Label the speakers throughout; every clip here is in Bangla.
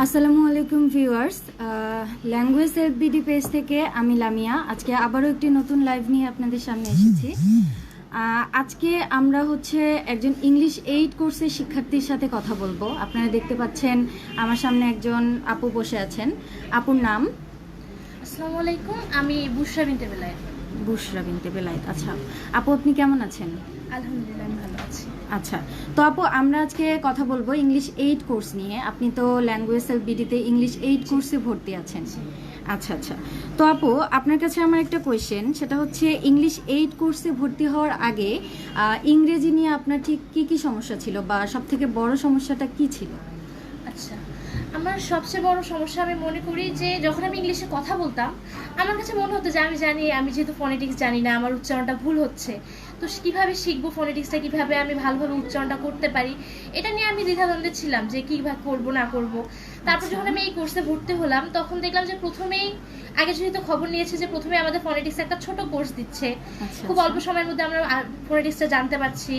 Speaker 1: আসসালামু আলাইকুম ভিউয়ার্স, ল্যাঙ্গুয়েজ এলবিডি পেজ থেকে আমি লামিয়া আজকে আবারও একটি নতুন লাইভ নিয়ে আপনাদের সামনে এসেছি। আজকে আমরা একজন ইংলিশ 8 কোর্সের শিক্ষার্থীর সাথে কথা বলবো। আপনারা দেখতে পাচ্ছেন আমার সামনে একজন আপু বসে আছেন। আপুর নাম?
Speaker 2: আসসালামু আলাইকুম, আমি বুশরা বিনতে বেলায়েত।
Speaker 1: বুশরা বিনতে বেলায়েত। আচ্ছা আপু, আপনি কেমন আছেন?
Speaker 2: আলহামদুলিল্লাহ, আমি ভালো আছি।
Speaker 1: আচ্ছা, তো আপু আমরা আজকে কথা বলবো ইংলিশ 8 কোর্স নিয়ে। আপনি তো ল্যাঙ্গুয়েজ এলবিডিতে ইংলিশ 8 কোর্সে ভর্তি আছেন। আচ্ছা আচ্ছা, তো আপু আপনার কাছে আমার একটা কোয়েশ্চেন, সেটা হচ্ছে ইংলিশ 8 কোর্সে ভর্তি হওয়ার আগে ইংরেজি নিয়ে আপনার ঠিক কি কি সমস্যা ছিল, বা সবথেকে বড় সমস্যাটা কি ছিল?
Speaker 2: আচ্ছা, আমার সবচেয়ে বড় সমস্যা আমি মনে করি যে যখন আমি ইংলিশে কথা বলতাম আমার কাছে মনে হতো যে আমি যেহেতু ফনেটিক্স জানি না, আমার উচ্চারণটা ভুল হচ্ছে, তো কীভাবে শিখবো ফনেটিক্সটা, কীভাবে আমি ভালোভাবে উচ্চারণটা করতে পারি, এটা নিয়ে আমি দ্বিধাদ্বন্দ্বে ছিলাম যে কীভাবে করবো না করবো। তারপর যখন আমি এই কোর্সে ভর্তি হলাম তখন দেখলাম যে আগে যেহেতু খবর নিয়েছে যে প্রথমে আমাদের ফনেটিক্স একটা ছোট কোর্স দিচ্ছে, খুব অল্প সময়ের মধ্যে আমরা ফনেটিক্সটা জানতে পারছি।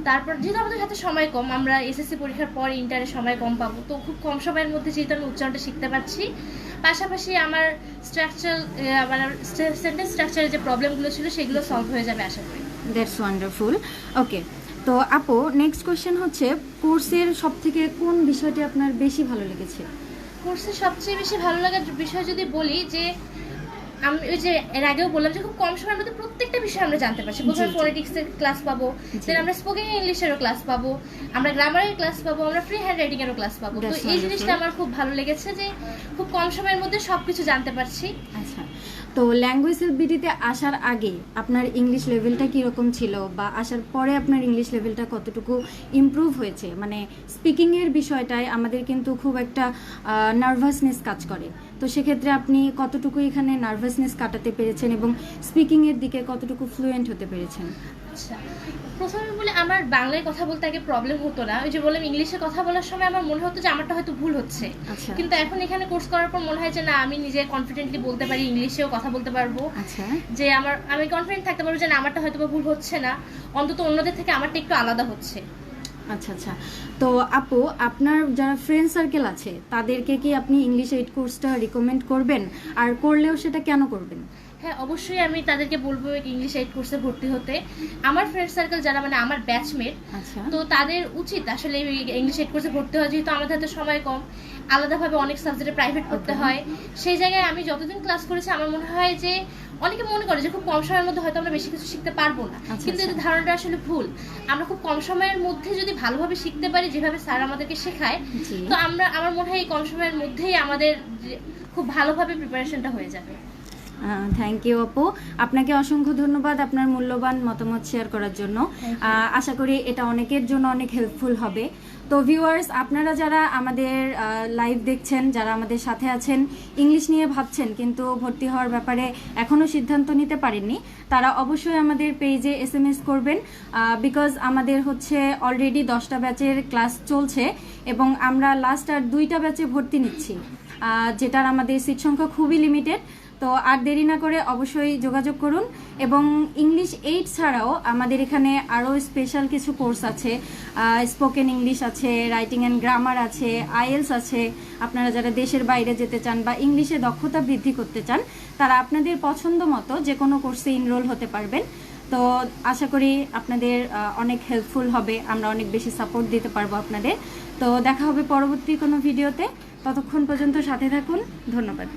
Speaker 2: তারপর যেহেতু আমাদের হাতে সময় কম, আমরা এসএসসি পরীক্ষার পর ইন্টারে সময় কম পাবো, তো খুব কম সময়ের মধ্যে যেহেতু আমি উচ্চারণটা শিখতে পারছি, পাশাপাশি আমার সেন্টেন্স স্ট্রাকচারের যে প্রবলেমগুলো ছিল সেগুলো সলভ হয়ে যাবে আশা করি।
Speaker 1: That's wonderful. ওকে, তো আপু নেক্সট কোয়েশ্চেন হচ্ছে, কোর্সের সবথেকে কোন বিষয়টি আপনার বেশি ভালো লেগেছে?
Speaker 2: কোর্সের সবচেয়ে বেশি ভালো লাগার বিষয় যদি বলি, যে আমি ওই যে এর আগেও বললাম যে খুব কম সময়ের মধ্যে প্রত্যেকটা বিষয় আমরা জানতে পারছি। প্রথমে ফনেটিক্সের ক্লাস পাবো, দেন আমরা স্পোকেন ইংলিশেরও ক্লাস পাবো, আমরা গ্রামারের ক্লাস পাবো, আমরা ফ্রি হ্যান্ড রাইটিং এরও ক্লাস পাবো। তো এই জিনিসটা আমার খুব ভালো লেগেছে যে খুব কম সময়ের মধ্যে সবকিছু জানতে পারছি।
Speaker 1: আচ্ছা, তো ল্যাঙ্গুয়েজ এলবিডিতে আসার আগে আপনার ইংলিশ লেভেলটা কীরকম ছিল, বা আসার পরে আপনার ইংলিশ লেভেলটা কতটুকু ইমপ্রুভ হয়েছে? মানে স্পিকিংয়ের বিষয়টায় আমাদের কিন্তু খুব একটা নার্ভাসনেস কাজ করে, তো সেক্ষেত্রে আপনি কতটুকু এখানে নার্ভাসনেস কাটাতে পেরেছেন এবং স্পিকিংয়ের দিকে কতটুকু ফ্লুয়েন্ট হতে পেরেছেন?
Speaker 2: আচ্ছা, প্রথমে বলে আমার বাংলায় কথা বলতে আগে প্রবলেম হতো না। ওই যে বললাম, ইংলিশে কথা বলার সময় আমার মনে হতো যে আমারটা হয়তো ভুল হচ্ছে, কিন্তু এখন এখানে কোর্স করার পর মনে হয় যে না, আমি নিজে কনফিডেন্টলি বলতে পারি, ইংলিশেও কথা বলতে পারবো।
Speaker 1: আচ্ছা,
Speaker 2: যে আমি কনফিডেন্ট থাকতে পারবো যে না, আমারটা হয়তো ভুল হচ্ছে না, অন্তত অন্যদের থেকে আমারটা একটু আলাদা হচ্ছে।
Speaker 1: আচ্ছা আচ্ছা, তো আপু আপনার যারা ফ্রেন্ড সার্কেল আছে তাদেরকে কি আপনি ইংলিশ 8 কোর্সটা রিকমেন্ড করবেন? আর করলেও সেটা কেন করবেন?
Speaker 2: হ্যাঁ, অবশ্যই আমি তাদেরকে বলবো ইংলিশ 8 কোর্সে ভর্তি হতে। আমার ফ্রেন্ড সার্কেল যারা আমার ব্যাচমেট, তো তাদের উচিত আসলে ইংলিশ 8 কোর্সে ভর্তি হওয়া, যেহেতু আমাদের হাতে সময় কম, আলাদাভাবে অনেক সাবজেক্টে প্রাইভেট পড়তে হয়। সেই জায়গায় আমি যতদিন ক্লাস করেছি আমার মনে হয় যে অনেকে মনে করে যে খুব কম সময়ের মধ্যে হয়তো আমরা বেশি কিছু শিখতে পারবো না, কিন্তু এই ধারণাটা আসলে ভুল। আমরা খুব কম সময়ের মধ্যে যদি ভালোভাবে শিখতে পারি, যেভাবে স্যার আমাদেরকে শেখায়, তো আমার মনে হয় এই কম সময়ের মধ্যেই আমাদের খুব ভালোভাবে প্রিপারেশনটা হয়ে যাবে।
Speaker 1: থ্যাংক ইউ আপু, আপনাকে অসংখ্য ধন্যবাদ আপনার মূল্যবান মতামত শেয়ার করার জন্য। আশা করি এটা অনেকের জন্য অনেক হেল্পফুল হবে। তো ভিউয়ার্স, আপনারা যারা আমাদের লাইভ দেখছেন, যারা আমাদের সাথে আছেন, ইংলিশ নিয়ে ভাবছেন কিন্তু ভর্তি হওয়ার ব্যাপারে এখনও সিদ্ধান্ত নিতে পারেননি, তারা অবশ্যই আমাদের পেজে SMS করবেন, বিকজ আমাদের অলরেডি 10টা ব্যাচের ক্লাস চলছে এবং আমরা লাস্ট আর 2টা ব্যাচে ভর্তি নিচ্ছি, যেটার আমাদের সিট সংখ্যা খুবই লিমিটেড। তো আর দেরি না করে অবশ্যই যোগাযোগ করুন। এবং ইংলিশ 8 ছাড়াও আমাদের এখানে আরও স্পেশাল কিছু কোর্স আছে, স্পোকেন ইংলিশ আছে, রাইটিং অ্যান্ড গ্রামার আছে, IELTS আছে। আপনারা যারা দেশের বাইরে যেতে চান বা ইংলিশে দক্ষতা বৃদ্ধি করতে চান, তারা আপনাদের পছন্দ মতো যে কোনো কোর্সে এনরোল হতে পারবেন। তো আশা করি আপনাদের অনেক হেল্পফুল হবে, আমরা অনেক বেশি সাপোর্ট দিতে পারবো আপনাদের। তো দেখা হবে পরবর্তী কোনো ভিডিওতে, ততক্ষণ পর্যন্ত সাথে থাকুন। ধন্যবাদ।